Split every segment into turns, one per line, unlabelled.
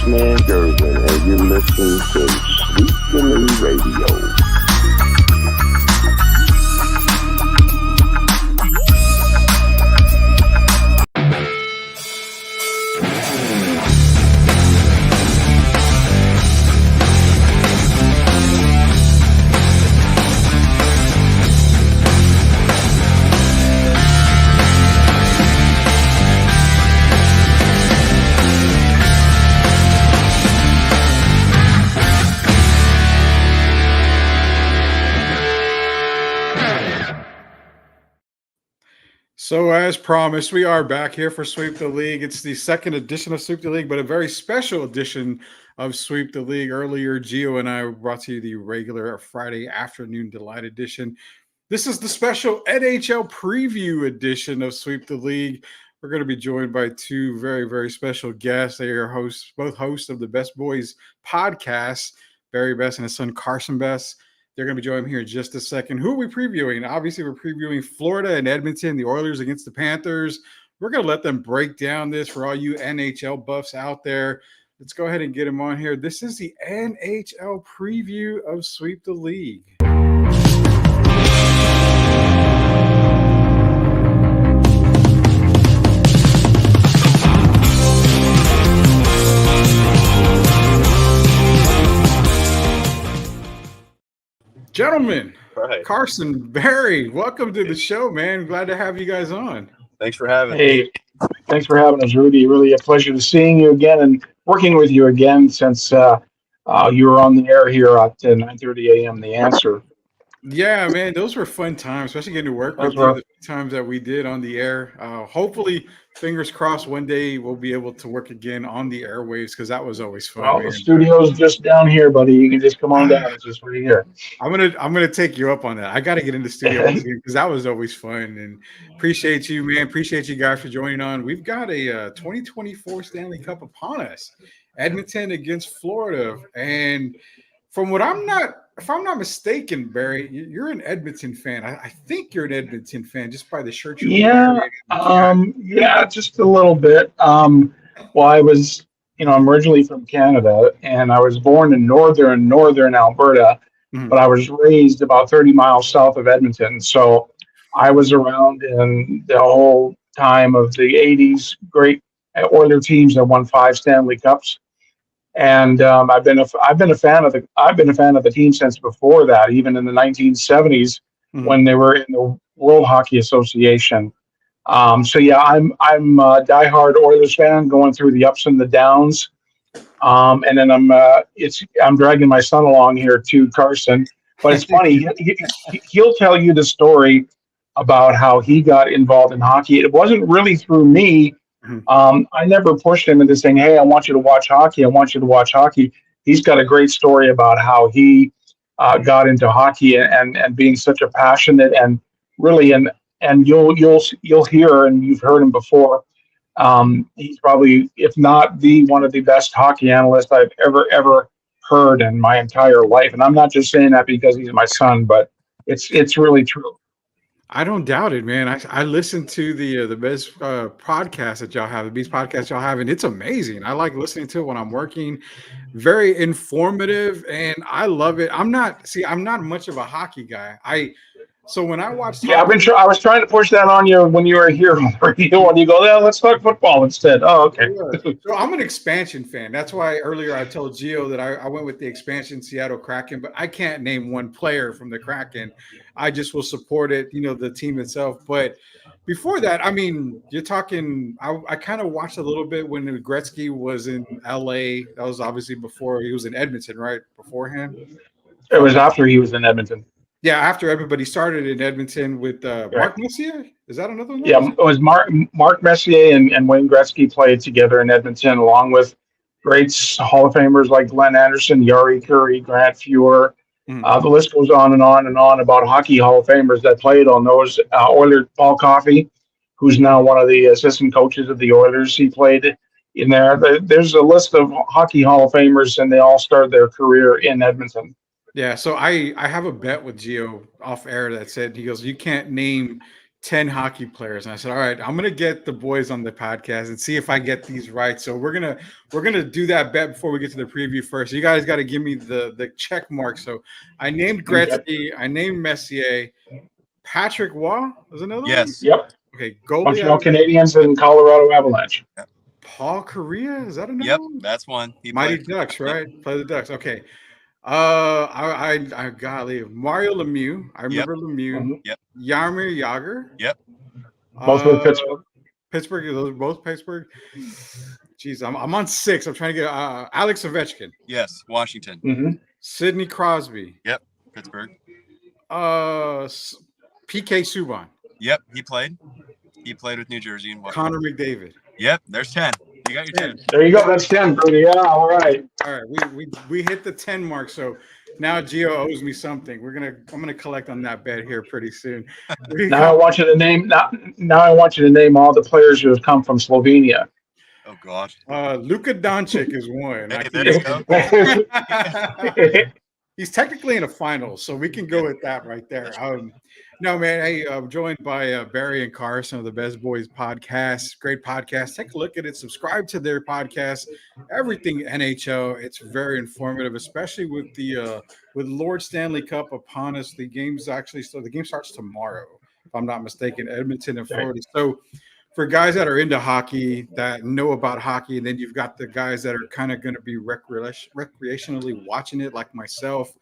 man Gervin, and you're listening to Sweet the League Radio.
So as promised, we are back here for Sweep the League. It's the second edition of Sweep the League, but a very special edition of Sweep the League. Earlier, Gio and I brought to you the regular Friday afternoon delight edition. This is the special NHL preview edition of Sweep the League. We're going to be joined by two very, very special guests. They are both hosts of the Besse Boys Podcast, Barry Besse and his son Carson Besse. They're going to be joining me here in just a second. Who are we previewing? Obviously, we're previewing Florida and Edmonton, the Oilers against the Panthers. We're going to let them break down this for all you NHL buffs out there. Let's go ahead and get them on here. This is the NHL preview of Sweep the League. Gentlemen,
right.
Carson, Barry, welcome to the show, man. Glad to have you guys on.
Thanks for having us.
Hey, thanks for having us, Rudy. Really a pleasure to seeing you again and working with you again since you were on the air here at 9:30 a.m. The Answer.
Yeah, man, those were fun times, especially getting to work with you the few times that we did on the air. Hopefully, fingers crossed, one day we'll be able to work again on the airwaves because that was always fun.
Well, the studio's just down here, buddy. You can just come on down. It's just right here.
I'm gonna take you up on that. I got to get in the studio because that was always fun. And appreciate you, man. Appreciate you guys for joining on. We've got a 2024 Stanley Cup upon us. Edmonton against Florida, and from what if I'm not mistaken, Barry, you're an Edmonton fan. I think you're an Edmonton fan just by the shirt you're wearing.
Yeah, just a little bit. Well, I was, I'm originally from Canada, and I was born in northern Alberta, but I was raised about 30 miles south of Edmonton. So I was around in the whole time of the 80s, great Oiler teams that won 5 Stanley Cups. And I've been a fan of the team since before that, even in the 1970s when they were in the World Hockey Association. So yeah, I'm a diehard Oilers fan, going through the ups and the downs. And then I'm dragging my son along here too, Carson. But it's funny, he'll tell you the story about how he got involved in hockey. It wasn't really through me. I never pushed him into saying, "Hey, I want you to watch hockey. I want you to watch hockey." He's got a great story about how he got into hockey and being such a passionate and really and you'll hear, and you've heard him before. He's probably, if not one of the best hockey analysts I've ever heard in my entire life. And I'm not just saying that because he's my son, but it's really true.
I don't doubt it, man. I listened to the Besse podcast that y'all have, the Besse podcast y'all have, and it's amazing. I like listening to it when I'm working. Very informative, and I love it. I'm not much of a hockey guy. So when I watched,
I was trying to push that on you when you were here on the radio, and you go, "Yeah, let's talk football instead." Oh, okay.
So I'm an expansion fan. That's why earlier I told Gio that I went with the expansion Seattle Kraken, but I can't name one player from the Kraken. I just will support it, the team itself. But before that, I mean, you're talking. I kind of watched a little bit when Gretzky was in LA. That was obviously before he was in Edmonton, right? Beforehand.
It was after he was in Edmonton.
Yeah, after everybody started in Edmonton with Mark Messier. Is that another one?
Yeah, it was Mark Messier and Wayne Gretzky played together in Edmonton, along with greats, Hall of Famers like Glenn Anderson, Yari Curry, Grant Fuhr. The list goes on and on and on about hockey Hall of Famers that played on those. Oilers, Paul Coffey, who's now one of the assistant coaches of the Oilers, he played in there. There's a list of hockey Hall of Famers, and they all started their career in Edmonton.
Yeah, so I have a bet with Gio off air that said, he goes, you can't name 10 hockey players. And I said, all right, I'm going to get the boys on the podcast and see if I get these right. So we're going to do that bet before we get to the preview first. So you guys got to give me the check mark. So I named Gretzky. I named Messier. Patrick Waugh was another one?
Yes.
Yep.
Okay, goalie.
Montreal Canadiens and Colorado Avalanche.
Paul Correa, is that another
Yep,
one?
that's one. He
Mighty
played.
Ducks, right? Play the Ducks. Okay. I gotta leave. Mario Lemieux. I remember Lemieux.
Mm-hmm.
Yep.
Yarmir Yager.
Yep.
Both with Pittsburgh.
Pittsburgh. Those are both Pittsburgh. Jeez, I'm on 6. I'm trying to get Alex Ovechkin.
Yes, Washington.
Mm-hmm.
Sidney Crosby.
Yep, Pittsburgh.
PK Subban.
Yep, he played. He played with New Jersey and Washington.
Connor McDavid.
Yep, there's 10. You got your 10.
There you go. That's 10, Brody. Yeah, all right.
All right, we hit the 10 mark. So now Gio owes me something. I'm gonna collect on that bet here pretty soon.
Now I want you to name. Now I want you to name all the players who have come from Slovenia.
Oh God.
Luka Doncic is one.
Hey, there you go.
He's technically in a final, so we can go with that right there. No, man. Hey, I'm joined by Barry and Carson of the Besse Boys Podcast. Great podcast. Take a look at it. Subscribe to their podcast. Everything NHL. It's very informative, especially with the with Lord Stanley Cup upon us. The game starts tomorrow, if I'm not mistaken. Edmonton and Florida. So for guys that are into hockey, that know about hockey, and then you've got the guys that are kind of going to be recreationally watching it, like myself.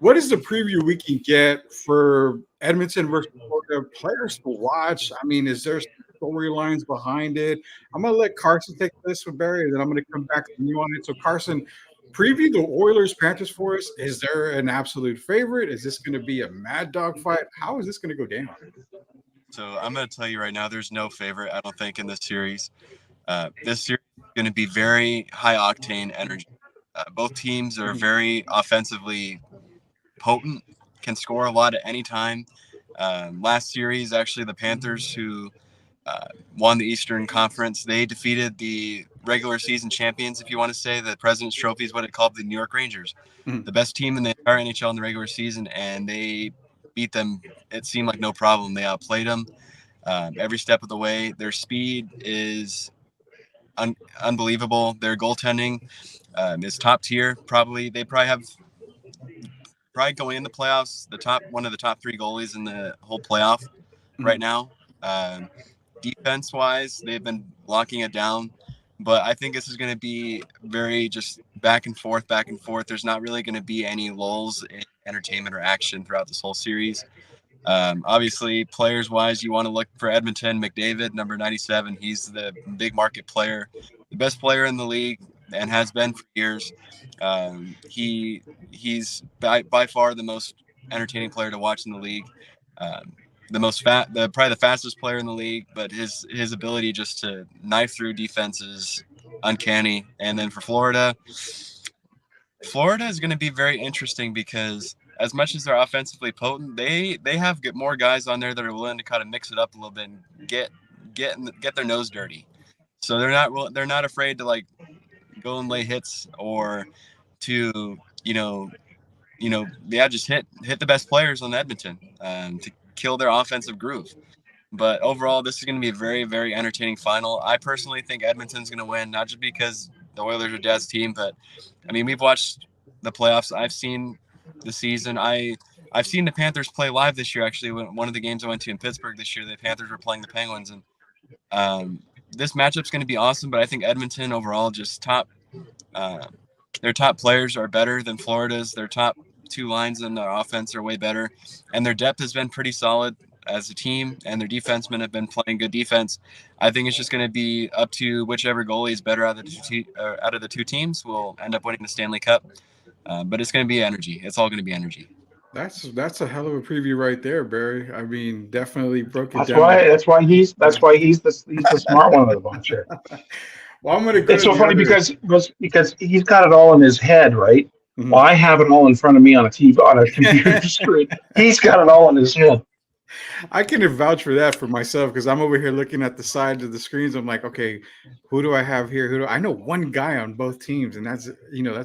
What is the preview we can get for Edmonton versus Florida players to watch? I mean, is there storylines behind it? I'm going to let Carson take this with Barry, and then I'm going to come back to you on it. So, Carson, preview the Oilers-Panthers for us. Is there an absolute favorite? Is this going to be a mad dog fight? How is this going to go down?
So I'm going to tell you right now, there's no favorite, I don't think, in this series. This series is going to be very high-octane energy. Both teams are very offensively potent, can score a lot at any time. Last series, actually, the Panthers, who won the Eastern Conference, they defeated the regular season champions, if you want to say. The President's Trophy is what it called, the New York Rangers. The best team in the entire NHL in the regular season, and they beat them. It seemed like no problem. They outplayed them every step of the way. Their speed is unbelievable. Their goaltending is top tier. They probably have going in the playoffs, one of the top 3 goalies in the whole playoff right now. Defense wise, they've been locking it down, but I think this is going to be very just back and forth. There's not really going to be any lulls in entertainment or action throughout this whole series. Obviously, players wise, you want to look for Edmonton. McDavid, number 97. He's the big market player, the best player in the league, and has been for years. He's by far the most entertaining player to watch in the league. Probably the fastest player in the league, but his ability just to knife through defense is uncanny. And then for Florida is going to be very interesting because as much as they're offensively potent, they have more guys on there that are willing to kind of mix it up a little bit and get their nose dirty. So they're not afraid to like go and lay hits or to just hit the best players on Edmonton to kill their offensive groove. But overall, this is going to be a very, very entertaining final. I personally think Edmonton's going to win, not just because the Oilers are Dad's team, but I mean, we've watched the playoffs. I've seen the season. I've seen the Panthers play live this year. Actually, one of the games I went to in Pittsburgh this year, the Panthers were playing the Penguins, and this matchup's going to be awesome. But I think Edmonton overall just their top players are better than Florida's. Their top 2 lines in their offense are way better, and their depth has been pretty solid as a team, and their defensemen have been playing good defense. I think it's just going to be up to whichever goalie is better out of the 2 teams will end up winning the Stanley Cup. But it's going to be energy. It's all going to be energy.
That's a hell of a preview right there, Barry. I mean, definitely broke it down.
That's why he's the smart one of the bunch here.
Well, I'm going to go.
It's so funny because he's got it all in his head, right? Mm-hmm. Well, I have it all in front of me on a computer screen. He's got it all in his head.
I can vouch for that for myself because I'm over here looking at the sides of the screens. I'm like, okay, who do I have here? I know one guy on both teams, and that's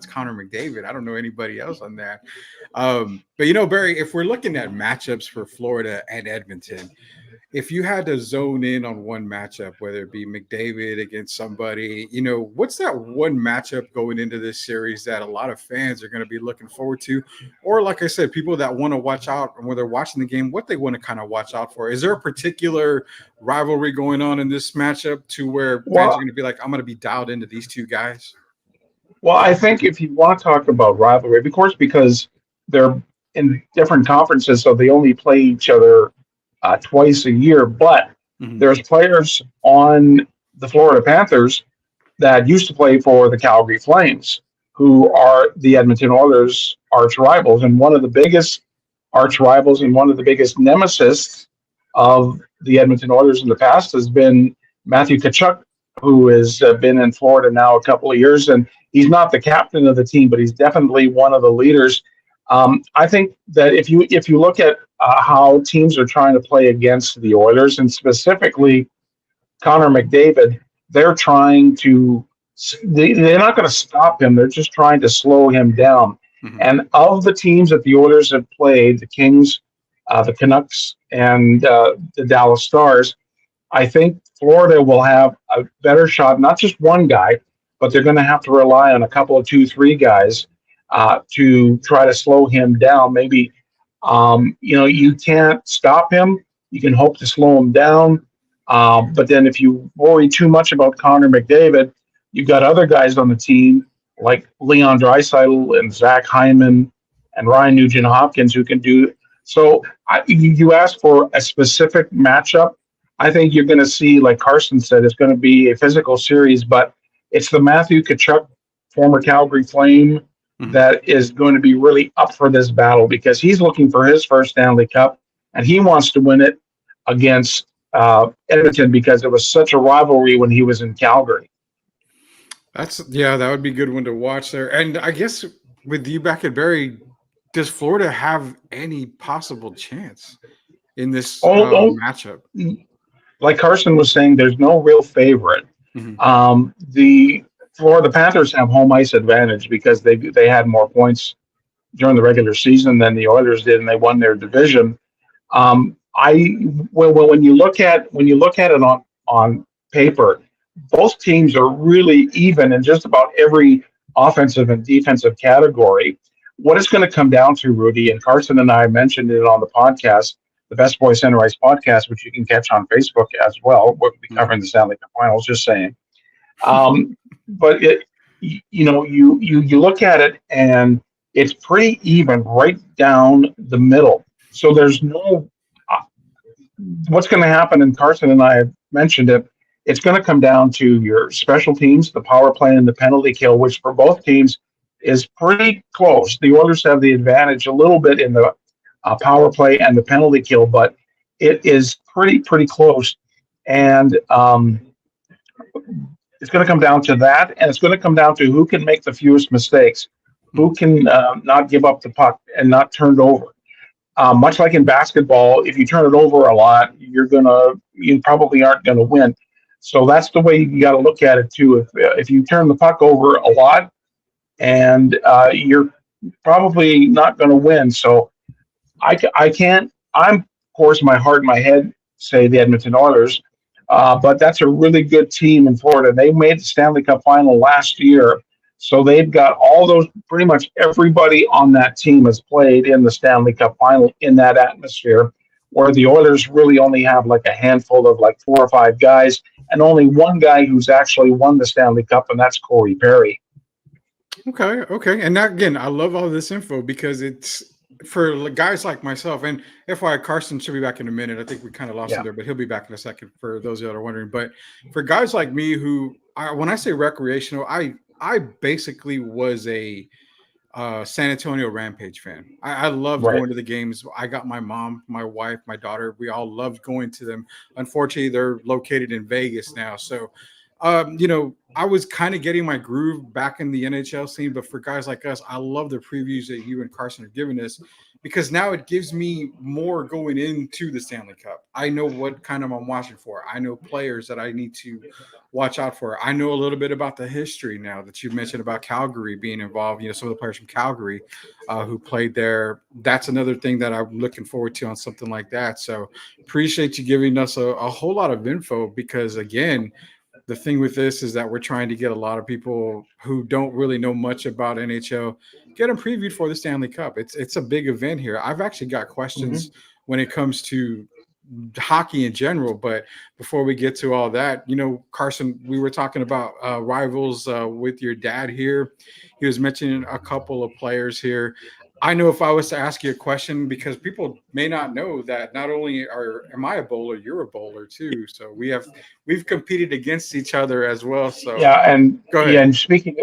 Connor McDavid. I don't know anybody else on that. But you know, Barry, if we're looking at matchups for Florida and Edmonton, if you had to zone in on one matchup, whether it be McDavid against somebody, you know, what's that one matchup going into this series that a lot of fans are going to be looking forward to? Or, like I said, people that want to watch out and when they're watching the game, what they want to kind of watch out for? Is there a particular rivalry going on in this matchup to where fans are going to be like, I'm going to be dialed into these two guys?
Well, I think if you want to talk about rivalry, of course, because they're in different conferences, so they only play each other twice a year. But there's players on the Florida Panthers that used to play for the Calgary Flames, who are the Edmonton Oilers' arch rivals, and one of the biggest arch rivals and one of the biggest nemesis of the Edmonton Oilers in the past has been Matthew Tkachuk, who has been in Florida now a couple of years, and he's not the captain of the team, but he's definitely one of the leaders. I think that if you look at how teams are trying to play against the Oilers, and specifically Connor McDavid, they're trying to. They're not going to stop him. They're just trying to slow him down. And of the teams that the Oilers have played, the Kings, the Canucks, and the Dallas Stars, I think Florida will have a better shot. Not just one guy, but they're going to have to rely on a couple of 2-3 guys to try to slow him down. Maybe, you can't stop him. You can hope to slow him down. But then if you worry too much about Connor McDavid, you've got other guys on the team like Leon Draisaitl and Zach Hyman and Ryan Nugent-Hopkins who can do. So you asked for a specific matchup. I think you're going to see, like Carson said, it's going to be a physical series, but it's the Matthew Tkachuk, former Calgary Flame, that is going to be really up for this battle because he's looking for his first Stanley Cup, and he wants to win it against Edmonton because it was such a rivalry when he was in Calgary.
That would be a good one to watch there. And I guess with you back at Barry, does Florida have any possible chance in this matchup?
Like Carson was saying, there's no real favorite. The Florida Panthers have home ice advantage because they had more points during the regular season than the Oilers did, and they won their division. When you look at it on paper, both teams are really even in just about every offensive and defensive category. What it's going to come down to, Rudy, and Carson and I mentioned it on the podcast, the Besse Boys Podcast, which you can catch on Facebook as well. We'll be covering the Stanley Cup Finals, just saying. But you look at it and it's pretty even right down the middle. So there's no what's going to happen, and Carson and I have mentioned it. It's going to come down to your special teams, the power play, and the penalty kill, which for both teams is pretty close. The Oilers have the advantage a little bit in the power play and the penalty kill, but it is pretty close. And it's going to come down to that, and it's going to come down to who can make the fewest mistakes, who can not give up the puck and not turn it over. Much like in basketball, if you turn it over a lot, you probably aren't going to win. So that's the way you got to look at it too. If you turn the puck over a lot, and you're probably not going to win. So I can't. Of course, my heart and my head say the Edmonton Oilers, but that's a really good team in Florida. They made the Stanley Cup Final last year, so they've got all those. Pretty much everybody on that team has played in the Stanley Cup Final in that atmosphere, where the Oilers really only have like a handful of like 4 or 5 guys, and only one guy who's actually won the Stanley Cup, and that's Corey Perry.
Okay. And that, again, I love all this info because it's for guys like myself. And FYI, Carson should be back in a minute. I think we kind of lost him there, but he'll be back in a second for those that are wondering. But for guys like me who, when I say recreational, I basically was a San Antonio Rampage fan. I loved going to the games. I got my mom, my wife, my daughter. We all loved going to them. Unfortunately, they're located in Vegas now. So, I was kind of getting my groove back in the NHL scene. But for guys like us, I love the previews that you and Carson have given us because now it gives me more going into the Stanley Cup. I know what kind of I'm watching for. I know players that I need to watch out for. I know a little bit about the history now that you mentioned about Calgary being involved. Some of the players from Calgary who played there. That's another thing that I'm looking forward to on something like that. So appreciate you giving us a whole lot of info, because again, the thing with this is that we're trying to get a lot of people who don't really know much about NHL, get them previewed for the Stanley Cup. It's a big event here. I've actually got questions when it comes to hockey in general, but before we get to all that, Carson, we were talking about rivals with your dad here. He was mentioning a couple of players here. I know if I was to ask you a question, because people may not know that not only am I a bowler, you're a bowler too. So we've competed against each other as well. So go ahead.
And speaking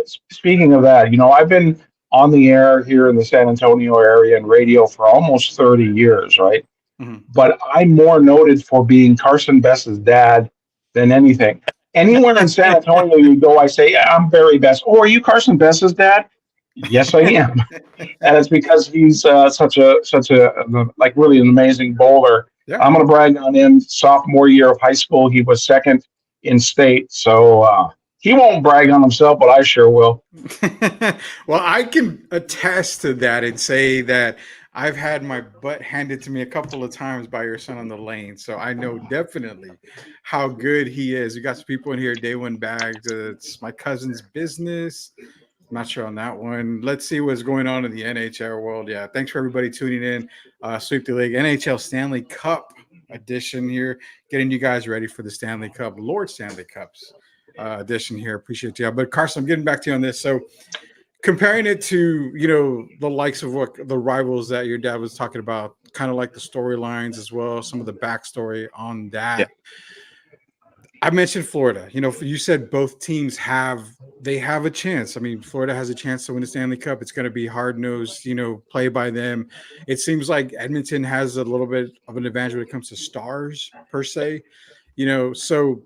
of that, I've been on the air here in the San Antonio area and radio for almost 30 years, right?
Mhm.
But I'm more noted for being Carson Besse's dad than anything. Anywhere in San Antonio you go, I say, I'm Barry Besse. Oh, are you Carson Besse's dad? Yes, I am. And it's because he's such a like really an amazing bowler.
Yeah.
I'm going to brag on him. Sophomore year of high school, he was second in state. So he won't brag on himself, but I sure will.
Well, I can attest to that and say that I've had my butt handed to me a couple of times by your son on the lane. So I know definitely how good he is. We got some people in here, Day One Bags. It's my cousin's business. I'm not sure on that one. Let's see what's going on in the NHL world. Yeah, thanks for everybody tuning in. Sweep the League, NHL Stanley Cup edition here, getting you guys ready for the Stanley Cup, Lord Stanley Cups edition here. Appreciate you. But Carson, I'm getting back to you on this. So comparing it to, the likes of what the rivals that your dad was talking about, kind of like the storylines as well, some of the backstory on that.
Yeah.
I mentioned Florida. You said both teams have a chance. I mean, Florida has a chance to win the Stanley Cup. It's going to be hard-nosed, play by them. It seems like Edmonton has a little bit of an advantage when it comes to stars per se. So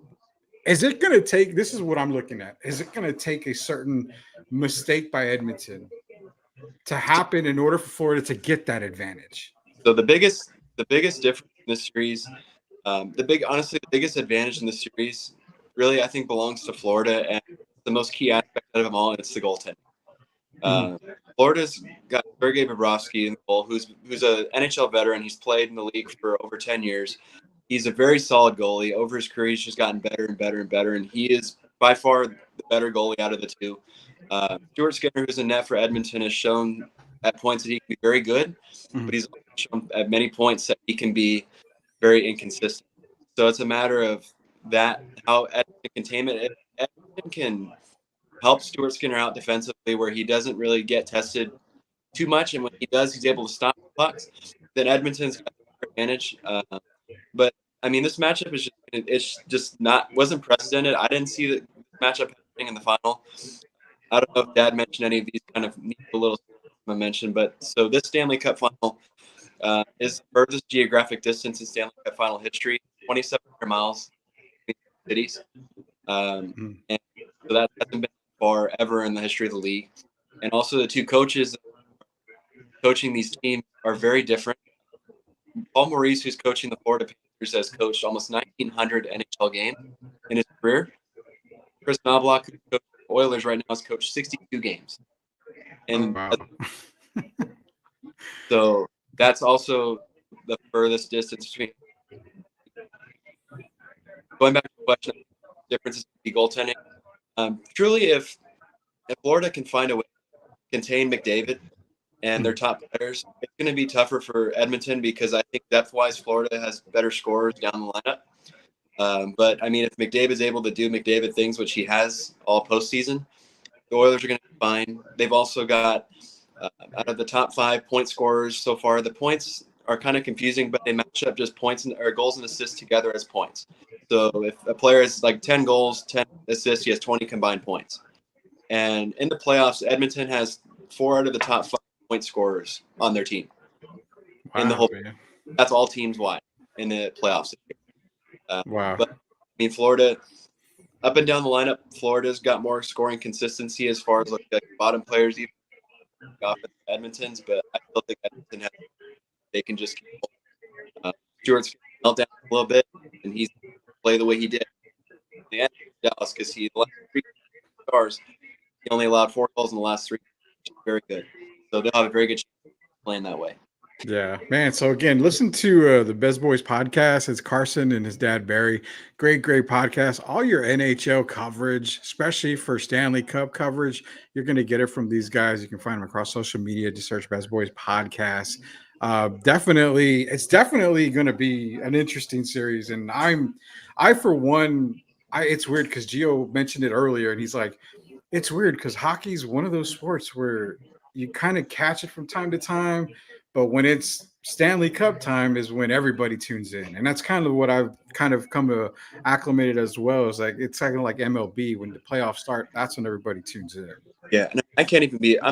is it going to take? This is what I'm looking at. Is it going to take a certain mistake by Edmonton to happen in order for Florida to get that advantage?
So the biggest difference in this series, the biggest advantage in the series, really I think belongs to Florida, and the most key aspect of them all, it's the goaltending. Florida's got Sergei Bobrovsky in the goal, who's an NHL veteran. He's played in the league for over 10 years. He's a very solid goalie. Over his career, he's just gotten better and better and better, and he is by far the better goalie out of the two. Stuart Skinner, who's in net for Edmonton, has shown at points that he can be very good, but he's also shown at many points that he can be very inconsistent. So it's a matter of that, how Edmonton can tame it. Edmonton can help Stuart Skinner out defensively, where he doesn't really get tested too much, and when he does, he's able to stop pucks. Then Edmonton's got the advantage. But I mean, this matchup wasn't precedented. I didn't see the matchup happening in the final. I don't know if Dad mentioned any of these kind of neat little things I mentioned, but so this Stanley Cup final is the furthest geographic distance in Stanley Cup final history, 2,700 miles between cities. And so that hasn't been far ever in the history of the league. And also the two coaches coaching these teams are very different. Paul Maurice, who's coaching the Florida Panthers, has coached almost 1,900 NHL games in his career. Chris Knobloch, who's coaching the Oilers right now, has coached 62 games. And so that's also the furthest distance between. Going back to the question of differences in goaltending, truly, if Florida can find a way to contain McDavid and their top players, it's going to be tougher for Edmonton, because I think depth-wise, Florida has better scorers down the lineup. But, I mean, if McDavid's able to do McDavid things, which he has all postseason, the Oilers are going to be fine. They've also got, out of the top 5 point scorers so far, the points are kind of confusing, but they match up just points or goals and assists together as points. So if a player has like 10 goals, 10 assists, he has 20 combined points. And in the playoffs, Edmonton has 4 out of the top 5 point scorers on their team.
Wow,
in the whole,
man.
That's all teams wide in the playoffs.
Wow.
But I mean, Florida, up and down the lineup, Florida's got more scoring consistency as far as like bottom players, even off Edmonton's. But I still think Edmonton has they can just Stewart's melt down a little bit, and he's play the way he did in the end of Dallas, because the last 3 stars, he only allowed 4 goals in the last 3, which is very good. So they'll have a very good chance of playing that way.
Yeah, man. So again, listen to the Besse Boys Podcast. It's Carson and his dad, Barry. Great podcast. All your NHL coverage, especially for Stanley Cup coverage, you're going to get it from these guys. You can find them across social media. Just search Besse Boys Podcast. It's definitely going to be an interesting series. And for one, it's weird because Gio mentioned it earlier, and he's like, it's weird because hockey's one of those sports where you kind of catch it from time to time. But when it's Stanley Cup time is when everybody tunes in. And that's kind of what I've kind of come to acclimated as well. Is like, it's kind of like MLB. When the playoffs start, that's when everybody tunes in.
Yeah, and I'm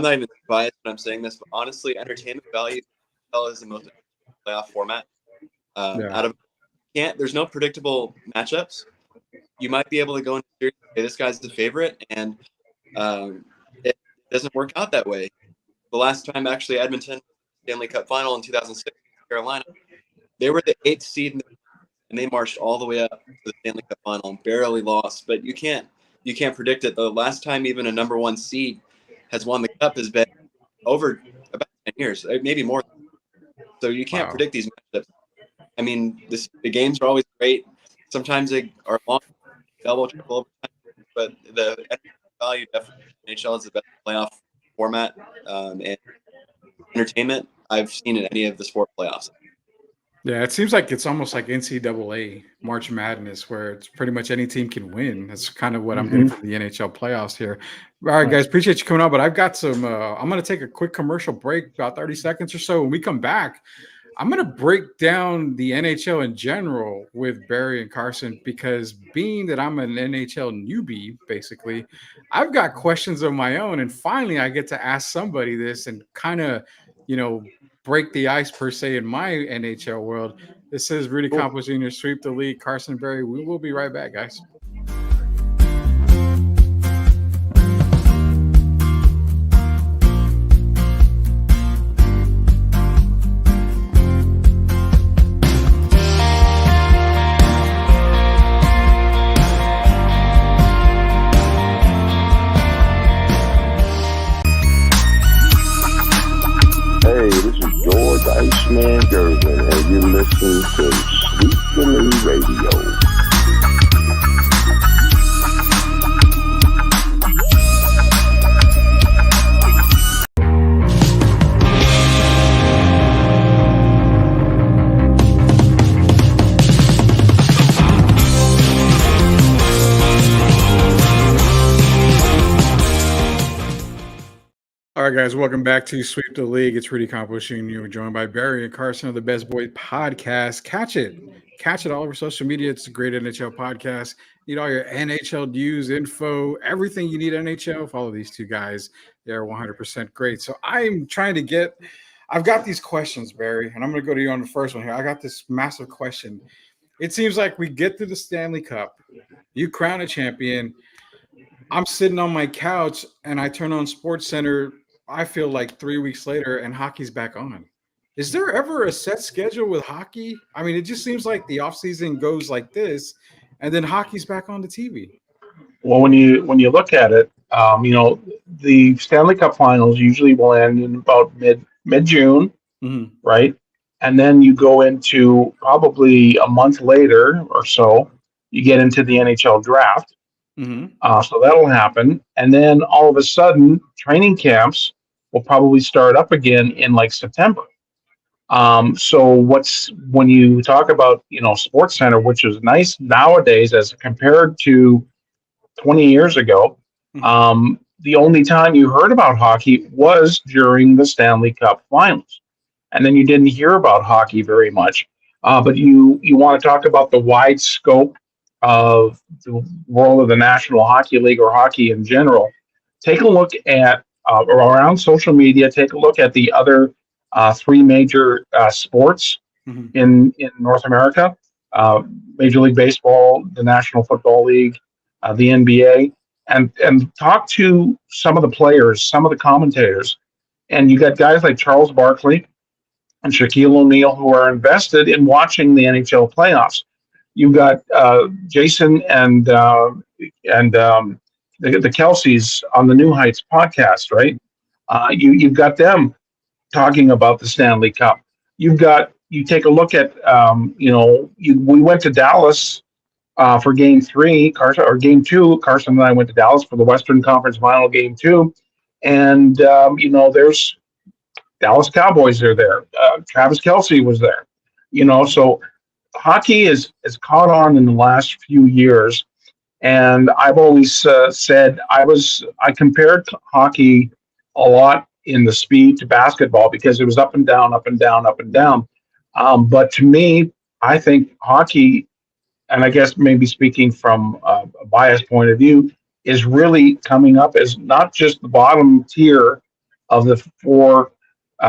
not even biased when I'm saying this, but honestly, entertainment value is the most playoff format. There's no predictable matchups. You might be able to go into series, okay, this guy's the favorite, and it doesn't work out that way. The last time actually Edmonton Stanley Cup Final in 2006, Carolina, they were the 8th seed and they marched all the way up to the Stanley Cup Final and barely lost. But you can't predict it. The last time even a number 1 seed has won the cup has been over about 10 years, maybe more. So you can't predict these matchups. I mean, the games are always great. Sometimes they are long, double, triple overtime, but the value definitely NHL is the best playoff format and entertainment I've seen in any of the sport playoffs.
Yeah, it seems like it's almost like NCAA March Madness, where it's pretty much any team can win. That's kind of what I'm getting from the NHL playoffs here. All right, guys, appreciate you coming on, but I've got some I'm going to take a quick commercial break, about 30 seconds or so. When we come back, I'm going to break down the NHL in general with Barry and Carson, because being that I'm an NHL newbie, basically, I've got questions of my own. And finally, I get to ask somebody this and kind of, break the ice per se in my NHL world. This is Rudy Campos Jr. Sweep the League. Carson, Barry, we will be right back, guys.
Iceman Gervin, and you're listening to Sweep the League Radio.
All right, guys, welcome back to Sweep the League. It's Rudy Campos Jr. We're joined by Barry and Carson of the Besse Boys Podcast. Catch it all over social media. It's a great NHL podcast. Need all your NHL news, info, everything you need NHL. Follow these two guys. They're 100% great. So I've got these questions, Barry, and I'm going to go to you on the first one here. I got this massive question. It seems like we get through the Stanley Cup. You crown a champion. I'm sitting on my couch and I turn on SportsCenter. I feel like 3 weeks later and hockey's back on. Is there ever a set schedule with hockey? I mean, it just seems like the offseason goes like this and then hockey's back on the TV.
Well, when you look at it, the Stanley Cup Finals usually will end in about mid-June, right? And then you go into probably a month later or so, you get into the NHL draft. So that'll happen. And then all of a sudden, training camps will probably start up again in like September. So when you talk about, SportsCenter, which is nice nowadays as compared to 20 years ago, the only time you heard about hockey was during the Stanley Cup Finals. And then you didn't hear about hockey very much. But you want to talk about the wide scope of the role of the National Hockey League or hockey in general. Take a look at around social media. Take a look at the other 3 major sports in North America: Major League Baseball, the National Football League, the NBA, and talk to some of the players, some of the commentators. And you got guys like Charles Barkley, and Shaquille O'Neal who are invested in watching the NHL playoffs. You've got Jason and the Kelseys on the New Heights podcast, right? You've got them talking about the Stanley Cup. You take a look at we went to Dallas for Game 3, Carson, or Game 2. Carson and I went to Dallas for the Western Conference Final Game 2, and there's Dallas Cowboys are there. Travis Kelce was there. So hockey is caught on in the last few years, and I've always said I compared hockey a lot in the speed to basketball because it was up and down, up and down, up and down. But to me, I think hockey, and I guess maybe speaking from a biased point of view, is really coming up as not just the bottom tier of the four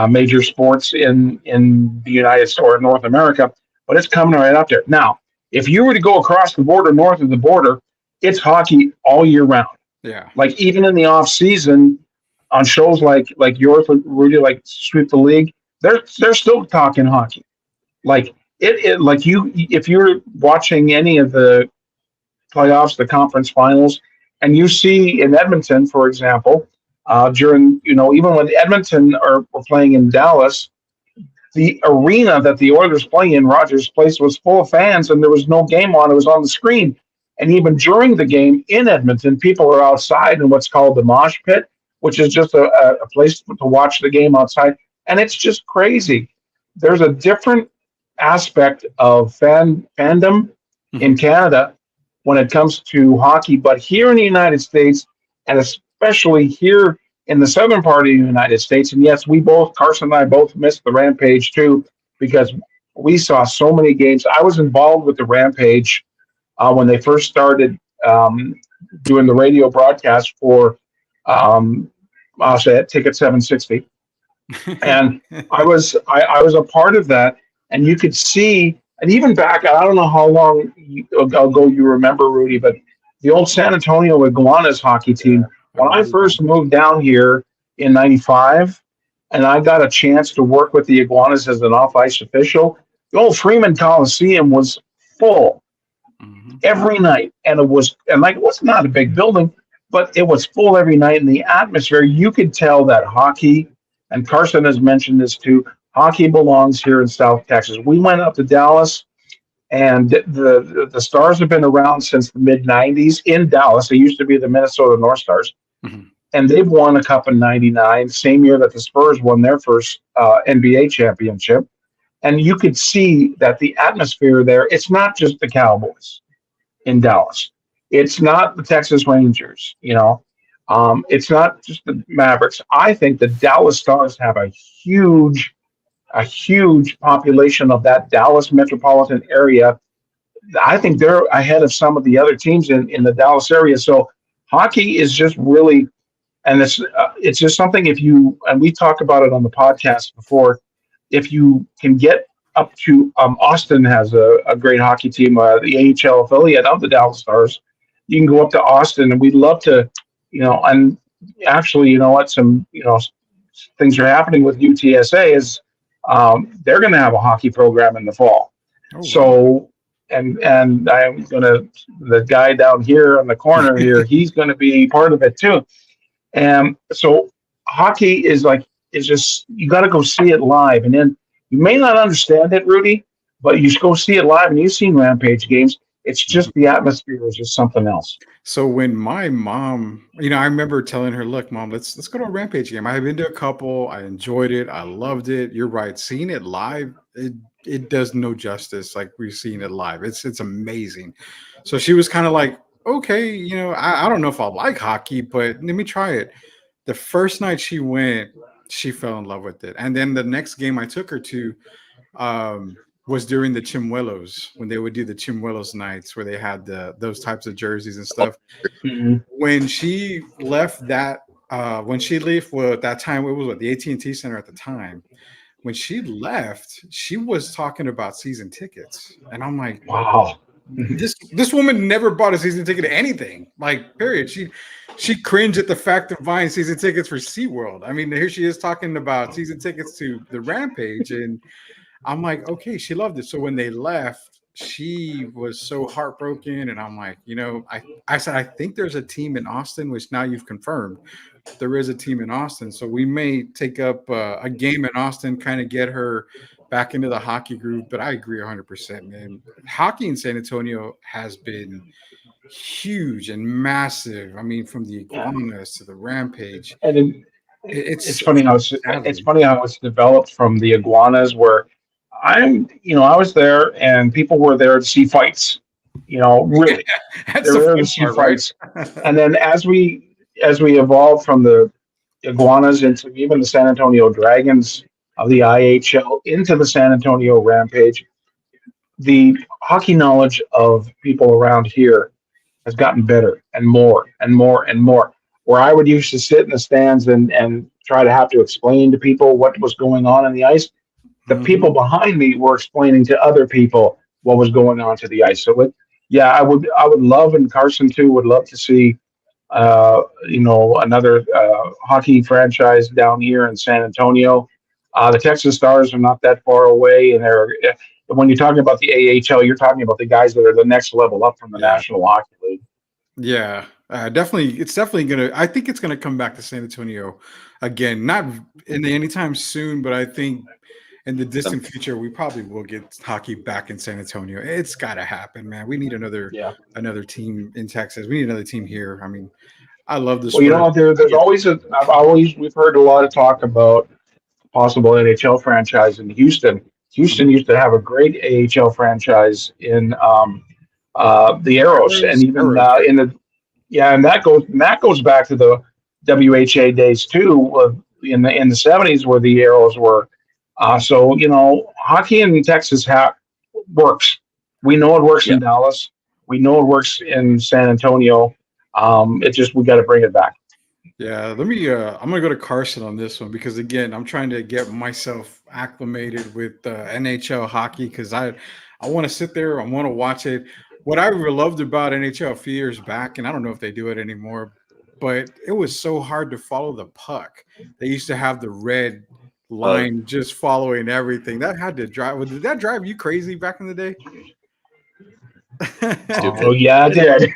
major sports in the United States or North America, but it's coming right up there. Now, if you were to go across the border, north of the border, it's hockey all year round.
Yeah.
Like even in the off season, on shows like yours, Rudy, like Sweep the League, they're still talking hockey. Like it like if you're watching any of the playoffs, the conference finals, and you see in Edmonton, for example, during even when Edmonton were playing in Dallas, the arena that the Oilers play in, Rogers Place, was full of fans, and there was no game on; it was on the screen. And even during the game in Edmonton, people are outside in what's called the mosh pit, which is just a place to watch the game outside. And it's just crazy. There's a different aspect of fandom in Canada when it comes to hockey. But here in the United States, and especially here in the southern part of the United States, and yes, Carson and I both missed the Rampage too, because we saw so many games. I was involved with the Rampage when they first started doing the radio broadcast for I'll say it, Ticket 760, and I was a part of that, and you could see, and even back, I don't know how long ago you remember, Rudy, but the old San Antonio Iguanas hockey team. When I first moved down here in '95, and I got a chance to work with the Iguanas as an off-ice official, the old Freeman Coliseum was full every night, and it was not a big building, but it was full every night. In the atmosphere, you could tell that hockey, and Carson has mentioned this too, hockey belongs here in South Texas. We went up to Dallas, and the Stars have been around since the mid-'90s in Dallas. They used to be the Minnesota North Stars, and they've won a cup in '99, same year that the Spurs won their first NBA championship. And you could see that the atmosphere there, it's not just the Cowboys in Dallas. It's not the Texas Rangers, it's not just the Mavericks. I think the Dallas Stars have a huge population of that Dallas metropolitan area. I think they're ahead of some of the other teams in the Dallas area. So hockey is just really, and it's just something, and we talked about it on the podcast before, if you can get up to Austin has a great hockey team, the AHL affiliate of the Dallas Stars. You can go up to Austin, and we'd love to, and actually, some things are happening with UTSA is they're going to have a hockey program in the fall. Oh, so, and I'm the guy down here in the corner here, he's going to be part of it too. And so hockey is just, you got to go see it live. And then you may not understand it, Rudy, but you go see it live, and you've seen Rampage games. It's just the atmosphere is just something else.
So when my mom, I remember telling her, "Look, Mom, let's go to a Rampage game. I've been to a couple. I enjoyed it. I loved it. You're right. Seeing it live, it does no justice like we're seeing it live. It's amazing." So she was kind of like, "Okay, I don't know if I'll like hockey, but let me try it." The first night she went, she fell in love with it. And then the next game I took her to was during the Chimuelos, when they would do the Chimuelos nights where they had those types of jerseys and stuff. When she left that, at that time, it was the AT&T Center at the time. When she left, she was talking about season tickets. And I'm like,
wow.
This woman never bought a season ticket to anything. Like, period. She cringed at the fact of buying season tickets for SeaWorld. I mean, here she is talking about season tickets to the Rampage, and I'm like, okay, she loved it. So when they left, she was so heartbroken, and I'm like, I said, I think there's a team in Austin, which now you've confirmed there is a team in Austin. So we may take up a game in Austin, kind of get her back into the hockey group. But I agree 100%, man. Hockey in San Antonio has been huge and massive. I mean, from the Iguanas to the Rampage.
And
It's
funny how it's developed from the Iguanas, where I was there and people were there to see fights. Really,
That's
they were there to see fights. And then as we evolved from the Iguanas into even the San Antonio Dragons of the IHL into the San Antonio Rampage, the hockey knowledge of people around here has gotten better and more and more and more. Where I would used to sit in the stands and try to have to explain to people what was going on in the ice, the people behind me were explaining to other people what was going on to the ice. So I would love, and Carson too would love to see another hockey franchise down here in San Antonio. The Texas Stars are not that far away, and when you're talking about the AHL, you're talking about the guys that are the next level up from the National Hockey League.
Yeah, definitely. It's definitely gonna. I think it's gonna come back to San Antonio again. Not in anytime soon, but I think in the distant future, we probably will get hockey back in San Antonio. It's got to happen, man. We need another team in Texas. We need another team here. I mean, I love this.
Well, there's always we've heard a lot of talk about possible NHL franchise in Houston. Houston used to have a great AHL franchise in the Arrows, and even and that goes back to the WHA days too, in the 70s, where the Arrows were. So hockey in Texas works. We know it works in Dallas. We know it works in San Antonio. It's just we got to bring it back.
Yeah, let me. I'm gonna go to Carson on this one because again, I'm trying to get myself acclimated with NHL hockey because I want to sit there. I want to watch it. What I loved about NHL a few years back, and I don't know if they do it anymore, but it was so hard to follow the puck. They used to have the red line just following everything. That had to drive. Did that drive you crazy back in the day?
Oh yeah, it did.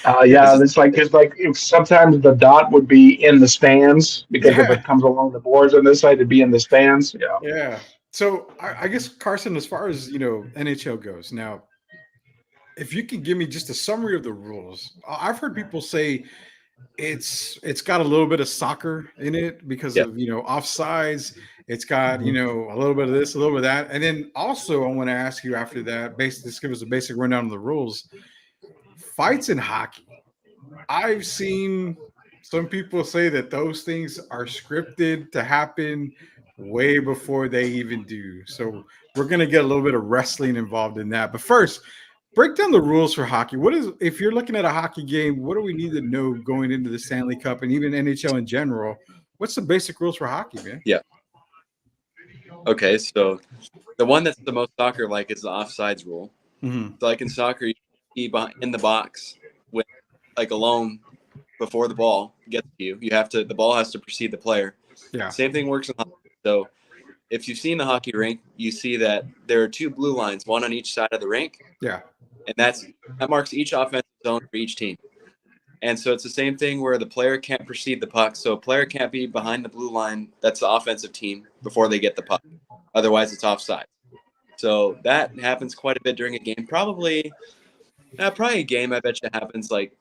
It's like if sometimes the dot would be in the stands because if it comes along the boards on this side, it'd be in the stands.
Yeah. So I guess Carson, as far as NHL goes, now, if you could give me just a summary of the rules, I've heard people say it's got a little bit of soccer in it because of offsides. It's got a little bit of this, a little bit of that, and then also I want to ask you after that, basically, just give us a basic rundown of the rules. Fights in hockey. I've seen some people say that those things are scripted to happen way before they even do. So we're gonna get a little bit of wrestling involved in that. But first, break down the rules for hockey. If you're looking at a hockey game, what do we need to know going into the Stanley Cup and even NHL in general? What's the basic rules for hockey, man?
Yeah. Okay, so the one that's the most soccer-like is the offsides rule.
Mm-hmm.
So like in soccer, you be in the box with alone before the ball gets to you. The ball has to precede the player.
Yeah.
Same thing works in hockey. So if you've seen the hockey rink, you see that there are two blue lines, one on each side of the rink.
Yeah.
And that marks each offensive zone for each team. And so it's the same thing where the player can't precede the puck. So a player can't be behind the blue line. That's the offensive team before they get the puck. Otherwise, it's offside. So that happens quite a bit during a game. Probably a game, I bet you happens like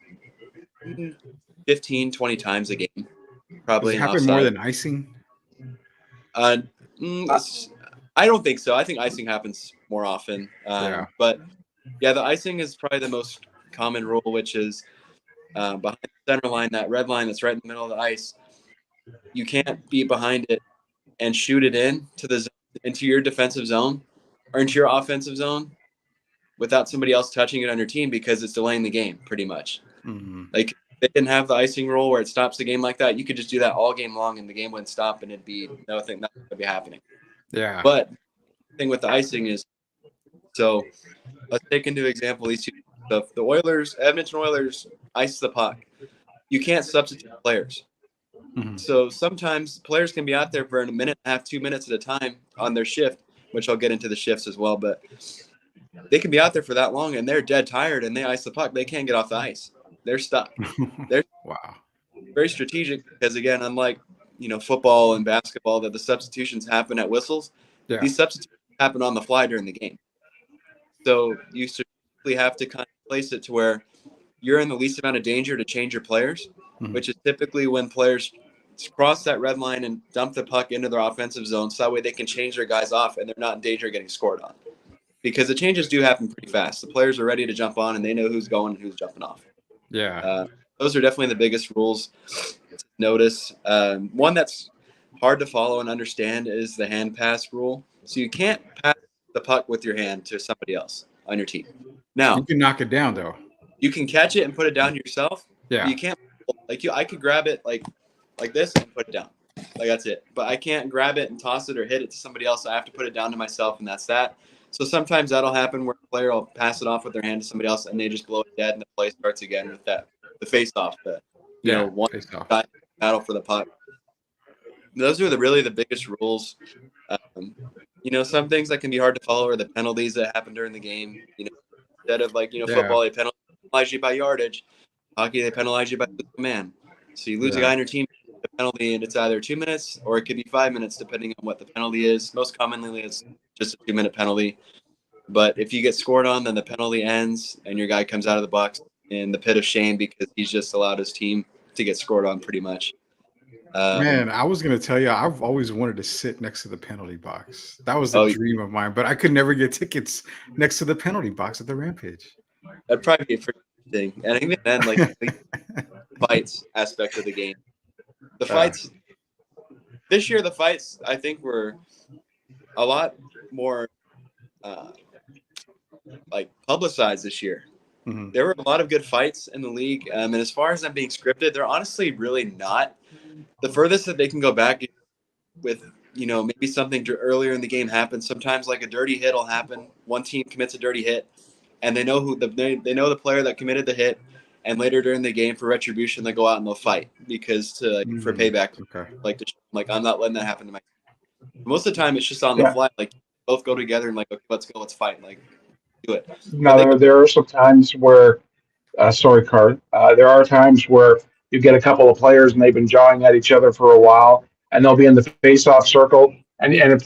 15, 20 times a game. Probably.
Does it happen more than icing?
I don't think so. I think icing happens more often. But yeah, the icing is probably the most common rule, which is behind the center line, that red line that's right in the middle of the ice. You can't be behind it and shoot it into your defensive zone or into your offensive zone without somebody else touching it on your team because it's delaying the game pretty much.
Mm-hmm.
Like they didn't have the icing rule where it stops the game like that. You could just do that all game long and the game wouldn't stop and it'd be nothing would be happening.
Yeah.
But the thing with the icing is So let's take into example these two. The Edmonton Oilers ice the puck. You can't substitute players.
Mhm.
So sometimes players can be out there for a minute and a half, 2 minutes at a time on their shift, which I'll get into the shifts as well. But they can be out there for that long and they're dead tired and they ice the puck. They can't get off the ice. They're stuck. They're
Wow.
very strategic because, again, unlike football and basketball, that the substitutions happen at whistles.
Yeah.
These substitutions happen on the fly during the game. So you strategically have to kind of place it to where you're in the least amount of danger to change your players, which is typically when players cross that red line and dump the puck into their offensive zone so that way they can change their guys off and they're not in danger of getting scored on. Because the changes do happen pretty fast. The players are ready to jump on and they know who's going and who's jumping off.
Yeah.
Those are definitely the biggest rules to notice. One that's hard to follow and understand is the hand pass rule. So you can't pass the puck with your hand to somebody else on your team. Now,
You can knock it down though.
you can catch it and put it down yourself.
Yeah.
You can't I could grab it like this and put it down. Like that's it. But I can't grab it and toss it or hit it to somebody else. I have to put it down to myself and that's that. So sometimes that'll happen where a player will pass it off with their hand to somebody else and they just blow it dead and the play starts again with the face off. One
face off.
battle for the puck. Those are really the biggest rules. Some things that can be hard to follow are the penalties that happen during the game. Instead of football, they penalize you by yardage. Hockey, they penalize you by losing a man. So you lose a guy on your team, the penalty, and it's either 2 minutes or it could be 5 minutes, depending on what the penalty is. Most commonly, it's just a 2-minute penalty. But if you get scored on, then the penalty ends and your guy comes out of the box in the pit of shame because he's just allowed his team to get scored on pretty much.
Man, I was going to tell you, I've always wanted to sit next to the penalty box. That was a dream of mine, but I could never get tickets next to the penalty box at the Rampage.
That'd probably be a pretty good thing. And even then, the fights aspect of the game. The fights, this year, I think were a lot more publicized this year.
Mm-hmm.
There were a lot of good fights in the league. And as far as them being scripted, they're honestly really not. The furthest that they can go back with, maybe something earlier in the game happens. Sometimes like a dirty hit will happen. One team commits a dirty hit and they know they know the player that committed the hit. And later during the game for retribution, they go out and they'll fight because for payback.
Okay.
I'm not letting that happen to my team. Most of the time it's just on the fly. Both go together and okay, let's go, let's fight. Do it.
Now, there are some times where, there are times where you get a couple of players and they've been jawing at each other for a while, and they'll be in the face-off circle. And if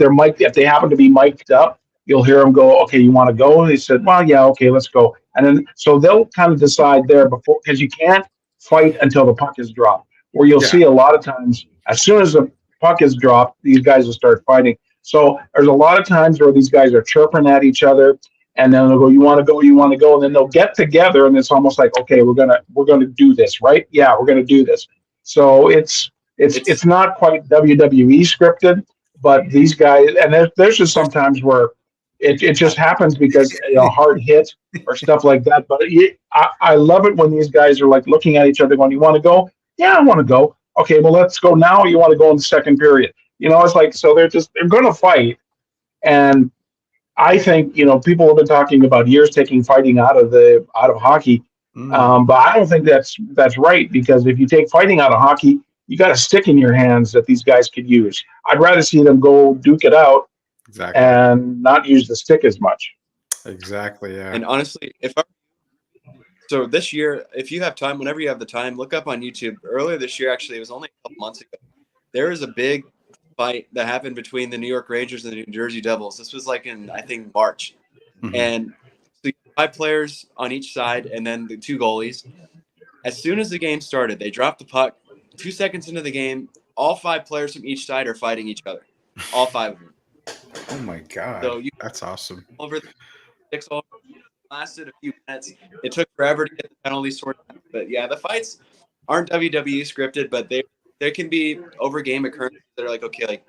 they happen to be mic'd up, you'll hear them go, "Okay, you want to go?" And they said, "Well, yeah, okay, let's go." And then so they'll kind of decide there before, because you can't fight until the puck is dropped. Where you'll see a lot of times, as soon as the puck is dropped, these guys will start fighting. So there's a lot of times where these guys are chirping at each other. And then they'll go, "You want to go? You want to go?" And then they'll get together, and it's almost like, "Okay, we're gonna do this, right? Yeah, we're gonna do this." So it's not quite WWE scripted, but these guys, and there's just sometimes where it just happens because a hard hit or stuff like that. But I love it when these guys are looking at each other, going, "You want to go? Yeah, I want to go. Okay, well, let's go now. Or you want to go in the second period?" It's so they're going to fight, and I think people have been talking about years taking fighting out of hockey, but I don't think that's right, because if you take fighting out of hockey, you got a stick in your hands that these guys could use. I'd rather see them go duke it out, and not use the stick as much.
Exactly. Yeah.
And honestly, so this year, if you have time, whenever you have the time, look up on YouTube. Earlier this year, actually, it was only a couple months ago. There was a big fight that happened between the New York Rangers and the New Jersey Devils. This was in, I think, March.
Mm-hmm.
And so you have 5 players on each side and then the 2 goalies. As soon as the game started, they dropped the puck. 2 seconds into the game, all 5 players from each side are fighting each other. All 5 of them.
Oh my God.
So
that's awesome.
Over the 6 lasted a few minutes. It took forever to get the penalty sorted out. But yeah, the fights aren't WWE scripted, but there can be over game occurrences that are okay,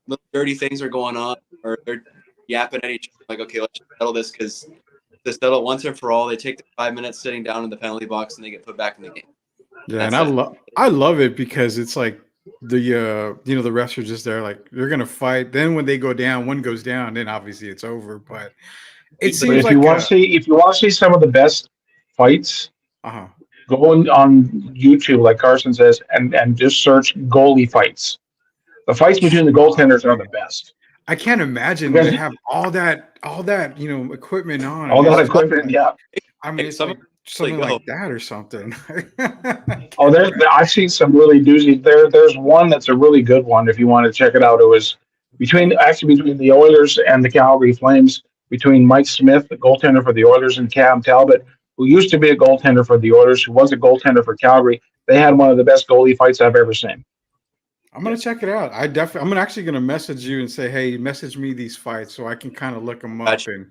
little dirty things are going on, or they're yapping at each other. Okay, let's settle this, because to settle it once and for all, they take the 5 minutes sitting down in the penalty box and they get put back in the game.
Yeah, and I love it because it's the refs are just there like they're gonna fight. Then when they go down, one goes down, then obviously it's over. But it
But
seems like
if you want to see some of the best fights,
uh-huh.
go on YouTube, like Carson says, and just search goalie fights. The fights between the
Oh,
goaltenders are
man.
the best
I can't imagine
because
to have all that equipment on,
all
and
that
it's just
equipment.
like
Yeah.
I mean
Hey,
it's
some
like
really
something
go.
like that or something. I
Oh,
can't imagine.
I've seen some really doozies. There's one that's a really good one. If you want to check it out, it was between the Oilers and the Calgary Flames, between Mike Smith, the goaltender for the Oilers, and Cam Talbot, who used to be a goaltender for the Oilers, who was a goaltender for Calgary. They had one of the best goalie fights I've ever seen.
I'm gonna check it out. I'm actually gonna message you and say, hey, message me these fights so I can kind of look them up
Gotcha.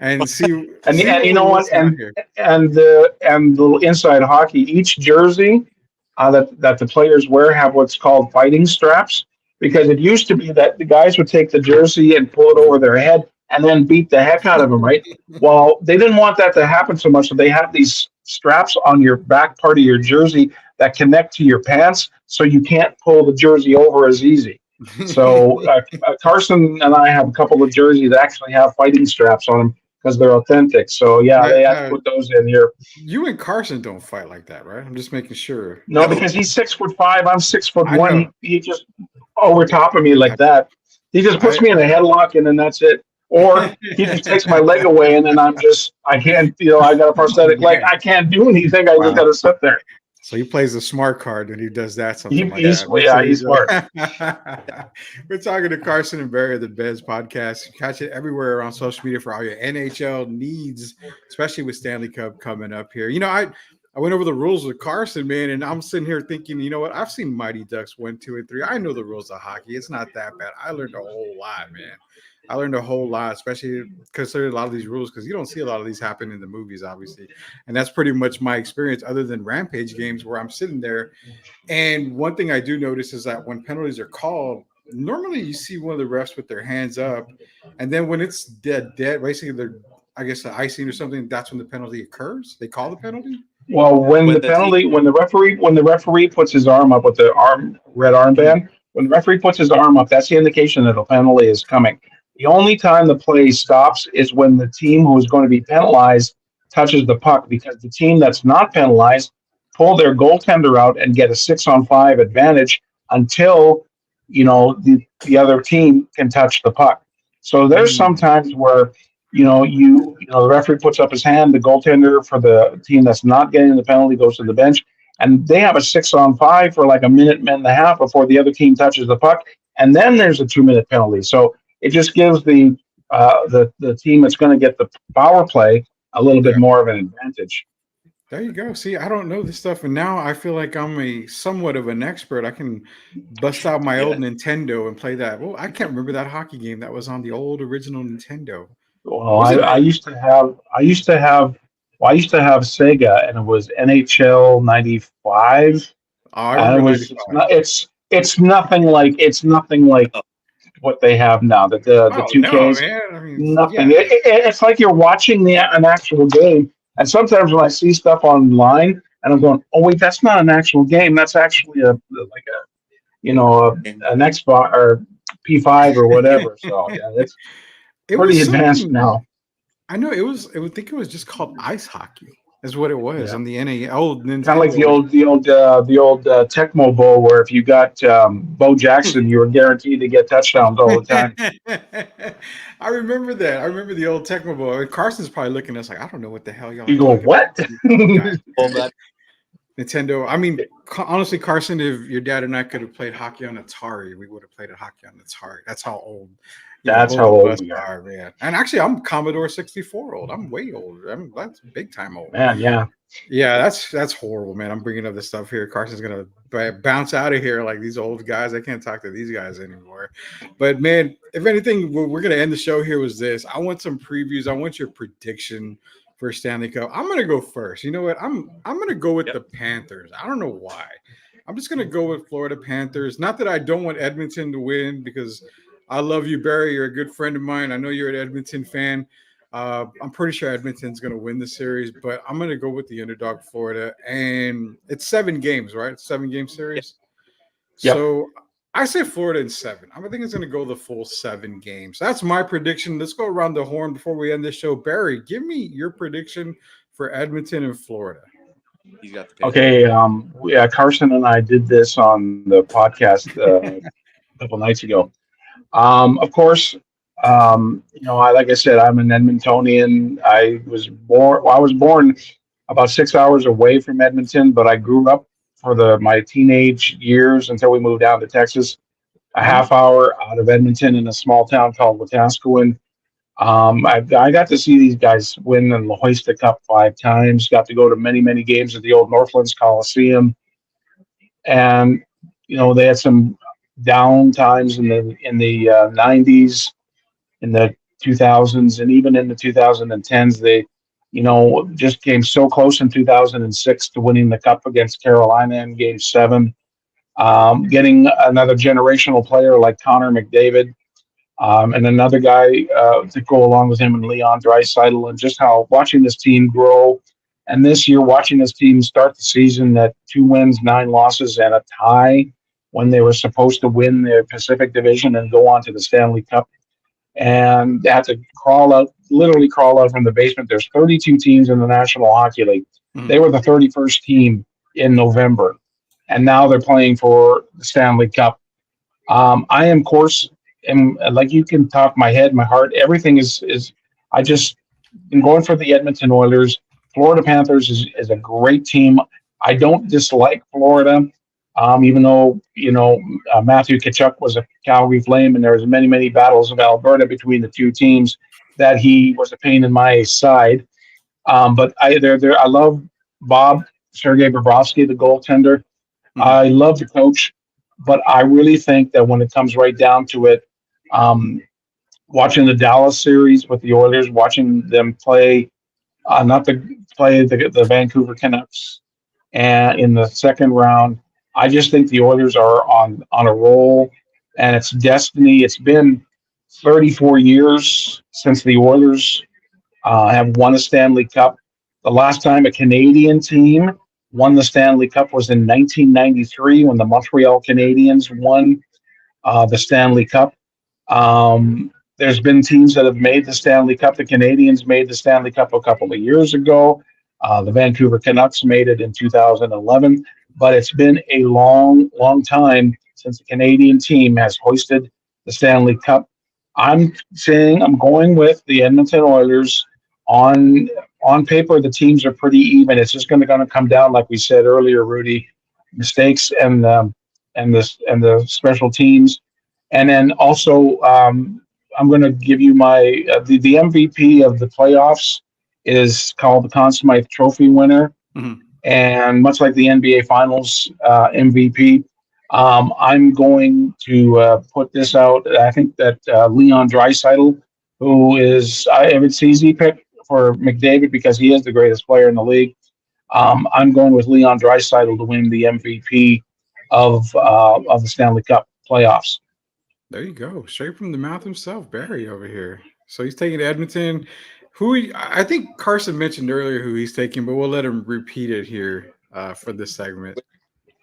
and see
And
what
you
we're
know what?
missing out here.
And the inside hockey, each jersey that the players wear have what's called fighting straps, because it used to be that the guys would take the jersey and pull it over their head and then beat the heck out of them, right? Well, they didn't want that to happen so much, so they have these straps on your back part of your jersey that connect to your pants, so you can't pull the jersey over as easy. So Carson and I have a couple of jerseys that actually have fighting straps on them because they're authentic. So yeah,
Now,
they have to
now,
put those in here.
you and Carson don't fight like that, right? I'm just making sure.
No,
No,
because he's 6'5", I'm 6'1".
I know.
He just over top of me
I,
like that. He just puts
I
me in a headlock and then that's it. Or he just takes my leg away and then I can't, I got a prosthetic leg.
man.
I can't do anything. I just
Wow.
got to sit there.
So he plays the smart card when he does that, something like
He's
that. Makes
yeah,
it
he's smart.
easier. We're talking to Carson and Barry of the Besse Podcast. Catch it everywhere on social media for all your NHL needs, especially with Stanley Cup coming up here. I went over the rules with Carson, man, and I'm sitting here thinking, you know what? I've seen Mighty Ducks 1, 2, and 3. I know the rules of hockey. It's not that bad. I learned a whole lot, man. I learned a whole lot, especially considering a lot of these rules, because you don't see a lot of these happen in the movies, obviously. And that's pretty much my experience, other than Rampage games where I'm sitting there. And one thing I do notice is that when penalties are called, normally you see one of the refs with their hands up. And then when it's dead, basically they're, I guess, the icing or something, that's when the penalty occurs. They call the penalty.
Well,
when the team
when the referee puts his arm up with the red
Mhm.
armband, when the referee puts his arm up, that's the indication that a penalty is coming. The only time the play stops is when the team who is going to be penalized touches the puck, because the team that's not penalized pull their goaltender out and get a 6-on-5 advantage until the other team can touch the puck. So there's some
Mm.
times where the referee puts up his hand, the goaltender for the team that's not getting the penalty goes to the bench, and they have a 6-on-5 for like a minute, minute and a half before the other team touches the puck, and then there's a 2-minute penalty. So it just gives the team that's going to get the power play a little bit
Yeah.
more of an advantage.
There you go. See, I don't know this stuff, and now I feel like I'm a somewhat of an expert. I can bust out my old
yeah,
Nintendo and play that. Well, I can't remember that hockey game that was on the old original Nintendo.
Well,
Was it?
I used to have Sega, and it was NHL '95.
Oh, I
And
remember
it's
'95.
not it's nothing like
oh,
what they have now. The
Oh
two
no,
Ks,
man! I mean,
nothing.
yeah.
It's like you're watching an actual game. And sometimes when I see stuff online, and I'm going, oh wait, that's not an actual game. That's actually an Xbox or P5 or whatever. So yeah, it's
It
pretty
was
advanced
something.
now.
I know it was. I would think it was just called ice hockey. Is what it was
Yeah.
on the NA old
Kind of like
Nintendo.
the old Tecmo Bowl, where if you got Bo Jackson, you were guaranteed to get touchdowns all the time.
I remember that. I remember the old Tecmo Bowl. And Carson's probably looking at us like, I don't know what the hell y'all are
You go,
talking
what?
about. You guys,
well, that
Nintendo. I mean, honestly, Carson, if your dad and I could have played hockey on Atari, we would have played a hockey on Atari. That's how old,
That's
both
how
of
old
us
we are,
are, man. And actually, I'm Commodore 64 old. I'm way older. That's big time old.
man. Yeah.
Yeah, that's horrible, man. I'm bringing up this stuff here. Carson's gonna bounce out of here like these old guys. I can't talk to these guys anymore. But man, if anything, we're gonna end the show here with this. I want some previews. I want your prediction for Stanley Cup. I'm gonna go first. You know what? I'm gonna go with
yep.
the Panthers. I don't know why. I'm just gonna go with Florida Panthers. Not that I don't want Edmonton to win, because I love you, Barry. You're a good friend of mine. I know you're an Edmonton fan. I'm pretty sure Edmonton's going to win the series, but I'm going to go with the underdog, Florida. And it's 7 games, right? It's 7-game
Yeah,
series.
Yep.
So I say Florida in 7. I think it's going to go the full 7 games. That's my prediction. Let's go around the horn before we end this show. Barry, give me your prediction for Edmonton and Florida.
He's got the Panthers.
Okay. Yeah, Carson and I did this on the podcast a couple nights ago. Of course, like I said, I'm an Edmontonian. I was born about 6 hours away from Edmonton, but I grew up for my teenage years until we moved down to Texas, a half hour out of Edmonton in a small town called Wetaskiwin. I got to see these guys win the hoist the cup 5 times. Got to go to many, many games at the old Northlands Coliseum, and they had some down times in the 90s, in the 2000s, and even in the 2010s. They just came so close in 2006 to winning the cup against Carolina in Game 7, getting another generational player like Connor McDavid, and another guy to go along with him, and Leon Draisaitl, and just how watching this team grow. And this year, watching this team start the season at 2 wins, 9 losses, and a tie when they were supposed to win the Pacific Division and go on to the Stanley Cup. And they had to literally crawl out from the basement. There's 32 teams in the National Hockey League. They were the 31st team in November, and now they're playing for the Stanley Cup. I am, of course, like, you can talk my head, my heart. Everything is. I just am going for the Edmonton Oilers. Florida Panthers is a great team. I don't dislike Florida, even though Matthew Tkachuk was a Calgary Flame, and there was many, many battles of Alberta between the two teams, that he was a pain in my side. But I love Sergei Bobrovsky, the goaltender. I love the coach, but I really think that when it comes right down to it, watching the Dallas series with the Oilers, watching them play, not to play the Vancouver Canucks, and in the second round, I just think the Oilers are on a roll, and it's destiny. It's been 34 years since the Oilers have won a Stanley Cup. The last time a Canadian team won the Stanley Cup was in 1993, when the Montreal Canadiens won the Stanley Cup. There's been teams that have made the Stanley Cup. The Canadiens made the Stanley Cup a couple of years ago. The Vancouver Canucks made it in 2011. But it's been a long, long time since the Canadian team has hoisted the Stanley Cup. I'm going with the Edmonton Oilers. On paper, the teams are pretty even. It's just going to come down, like we said earlier, Rudy, mistakes and the special teams. And then also, I'm going to give you my the MVP of the playoffs is called the Conn Smythe Trophy winner. And much like the NBA Finals MVP, I'm going to put this out. I think that Leon Draisaitl, who is it's easy pick for McDavid because he is the greatest player in the league. I'm going with Leon Draisaitl to win the MVP of the Stanley Cup playoffs.
There you go, straight from the mouth himself, Barry over here. So he's taking Edmonton. I think Carson mentioned earlier who he's taking, but we'll let him repeat it here for this segment.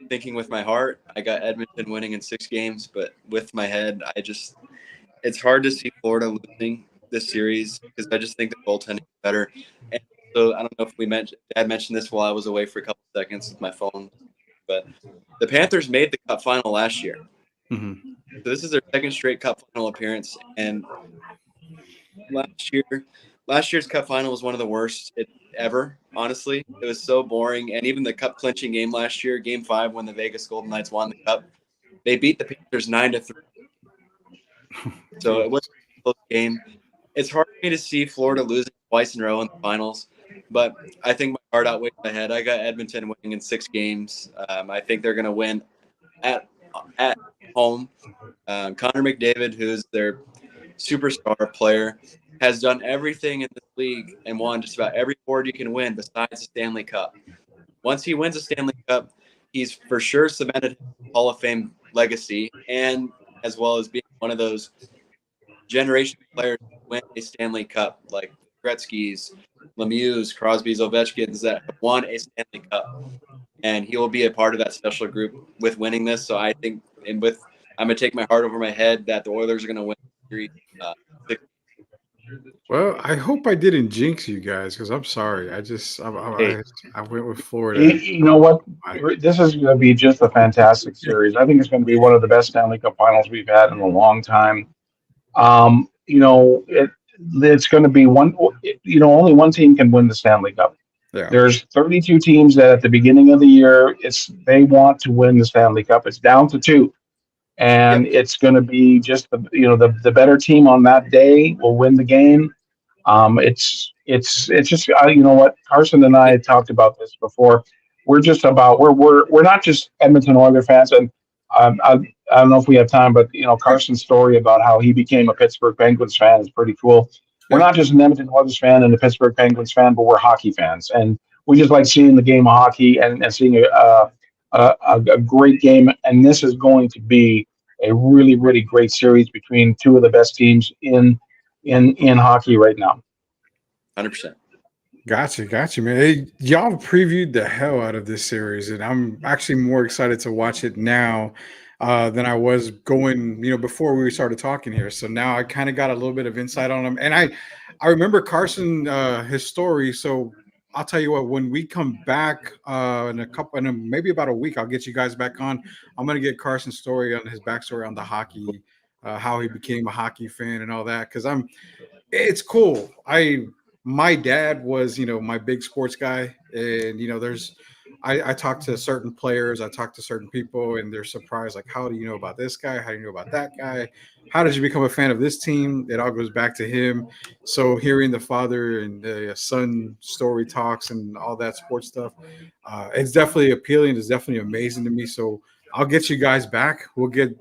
Thinking with my heart, I got Edmonton winning in 6 games, but with my head, it's hard to see Florida losing this series because I just think the goaltending is better. And so I don't know if Dad mentioned this while I was away for a couple seconds with my phone, but the Panthers made the Cup final last year. So this is their second straight Cup final appearance, and last year's Cup final was one of the worst ever. Honestly, it was so boring. And even the Cup clinching game last year, Game 5, when the Vegas Golden Knights won the Cup, they beat the Panthers 9-3. So it was a close game. It's hard for me to see Florida losing twice in a row in the finals, but I think my heart outweighs my head. I got Edmonton winning in 6 games. I think they're going to win at home. Connor McDavid, who's their superstar player, has done everything in this league and won just about every award you can win besides the Stanley Cup. Once he wins a Stanley Cup, he's for sure cemented his Hall of Fame legacy, and as well as being one of those generation players who win a Stanley Cup, like Gretzky's, Lemieux, Crosby's, Ovechkin's, that have won a Stanley Cup. and he will be a part of that special group with winning this. So I think, I'm going to take my heart over my head that the Oilers are going to win the series.
Well, I hope I didn't jinx you guys because I'm sorry.
Hey.
I went with Florida.
You know what? This is going to be just a fantastic series. I think it's going to be one of the best Stanley Cup Finals we've had in a long time. It's going to be one. Only one team can win the Stanley Cup.
Yeah.
There's 32 teams that at the beginning of the year, they want to win the Stanley Cup. It's down to 2, and it's going to be just the better team on that day will win the game. It's just you know what, Carson and I talked about this before. We're not just Edmonton Oilers fans, and I don't know if we have time, but Carson's story about how he became a Pittsburgh Penguins fan is pretty cool. We're not just an Edmonton Oilers fan and a Pittsburgh Penguins fan, but we're hockey fans, and we just like seeing the game of hockey and seeing a great game. And this is going to be a really, really great series between two of the best teams in hockey right now.
100%.
Gotcha, man. Hey, y'all previewed the hell out of this series, and I'm actually more excited to watch it now than I was going, before we started talking here. So now I kind of got a little bit of insight on him, and I remember Carson, his story. So I'll tell you what, when we come back in maybe about a week, I'll get you guys back on. I'm gonna get Carson's story on his backstory on the hockey, how he became a hockey fan and all that, because it's cool. My dad was, my big sports guy, and I talk to certain players, I talk to certain people, and they're surprised, like, how do you know about this guy? How do you know about that guy? How did you become a fan of this team? It all goes back to him. So hearing the father and the son story talks and all that sports stuff, it's definitely appealing. It's definitely amazing to me. So I'll get you guys back. We'll get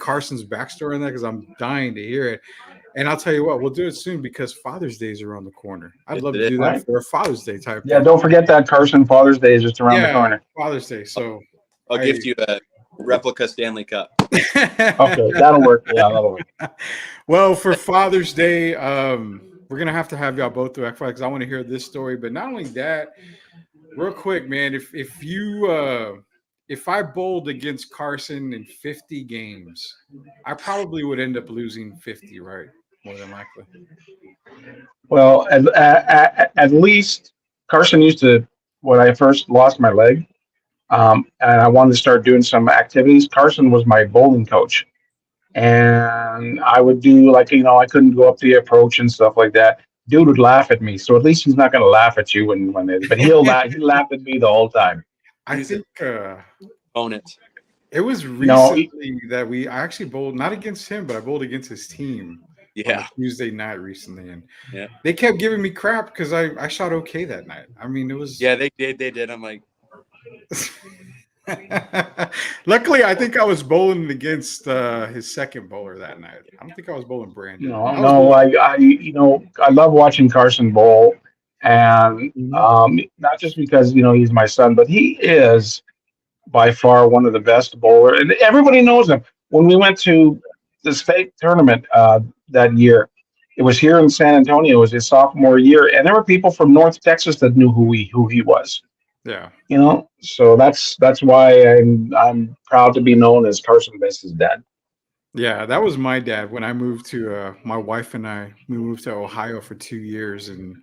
Carson's backstory on that because I'm dying to hear it. And I'll tell you what, we'll do it soon because Father's Day is around the corner. I'd love to do that for a Father's Day type.
Yeah, don't forget that, Carson. Father's Day is just around the corner.
Father's Day. So
I'll gift you a replica Stanley Cup.
Okay, that'll work. Yeah, that'll work.
Well, for Father's Day, we're gonna have to have y'all both do because I want to hear this story. But not only that, real quick, man, if I bowled against Carson in 50 games, I probably would end up losing 50, right? More than likely.
Well, at least Carson used to, when I first lost my leg, and I wanted to start doing some activities, Carson was my bowling coach. And I would do I couldn't go up the approach and stuff like that. Dude would laugh at me. So at least he's not going to laugh at you but he'll laugh. He laughed at me the whole time.
I think
own it.
It was recently that I actually bowled not against him, but I bowled against his team.
Yeah,
Tuesday night recently, and they kept giving me crap because I shot okay that night. I mean, it was
they did. I'm like,
luckily, I think I was bowling against his second bowler that night. I don't think I was bowling Brandon.
I love watching Carson bowl, and not just because he's my son, but he is by far one of the best bowlers, and everybody knows him. When we went to the state tournament that year, it was here in San Antonio. It was his sophomore year, and there were people from North Texas that knew who he was.
Yeah,
so that's why I'm proud to be known as Carson Besse's dad.
Yeah, that was my dad when I moved to my wife and we moved to Ohio for 2 years and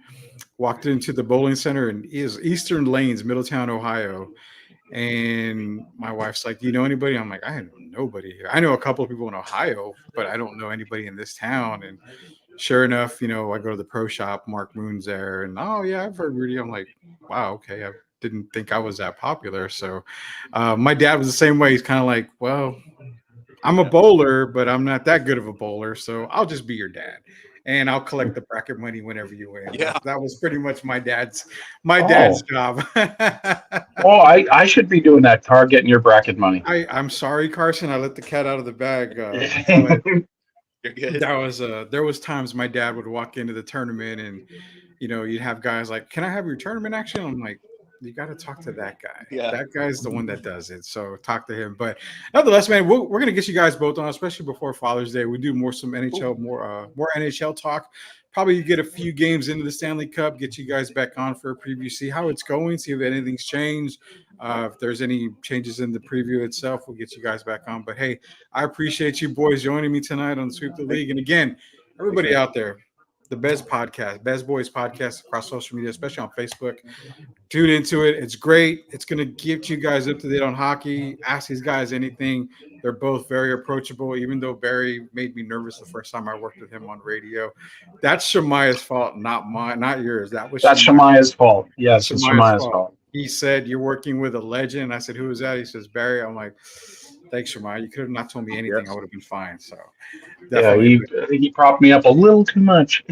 walked into the bowling center in Eastern Lanes, Middletown, Ohio. And my wife's like, "Do you know anybody?" I'm like, "I know nobody here. I know a couple of people in Ohio, but I don't know anybody in this town." And sure enough, I go to the pro shop. Mark Moon's there, and oh yeah, I've heard Rudy. I'm like, "Wow, okay." I didn't think I was that popular. So my dad was the same way. He's kind of like, "Well, I'm a bowler, but I'm not that good of a bowler, so I'll just be your dad, and I'll collect the bracket money whenever you win."
Yeah,
that was pretty much my dad's job.
I should be doing that, Car, getting your bracket money.
I'm sorry, Carson. I let the cat out of the bag.
You're good.
There was times my dad would walk into the tournament, and you'd have guys like, "Can I have your tournament action?" I'm like, you got to talk to that guy.
Yeah.
That guy's the one that does it. So talk to him. But nonetheless, man, we're going to get you guys both on, especially before Father's Day. We do some NHL, more NHL talk. probably get a few games into the Stanley Cup, get you guys back on for a preview, see how it's going, see if anything's changed. If there's any changes in the preview itself, we'll get you guys back on. But hey, I appreciate you boys joining me tonight on Sweep the League. And again, everybody out there, the Besse Boys Podcast across social media, especially on Facebook. Tune into it. It's great. It's going to get you guys up to date on hockey. Ask these guys anything. They're both very approachable, even though Barry made me nervous the first time I worked with him on radio. That's Shemaya's fault, not mine, not yours. That's
Shemaya's fault. Yes, it's Shemaya's fault.
He said, "You're working with a legend." I said, "Who is that?" He says, "Barry." I'm like, "Thanks, Shemaya. You could have not told me anything. I would have been fine." So,
definitely. Yeah, he propped me up a little too much.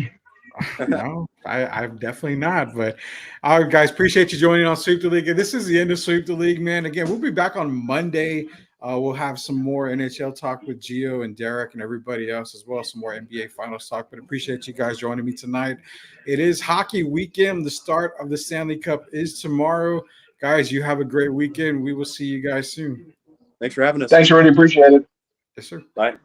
No, I'm definitely not. But all right, guys, appreciate you joining on Sweep the League. And this is the end of Sweep the League, man. Again, we'll be back on Monday. We'll have some more NHL talk with Gio and Derek and everybody else, as well as some more NBA Finals talk. But appreciate you guys joining me tonight. It is hockey weekend. The start of the Stanley Cup is tomorrow. Guys, you have a great weekend. We will see you guys soon.
Thanks for having us.
Thanks, really appreciate it.
Yes, sir.
Bye.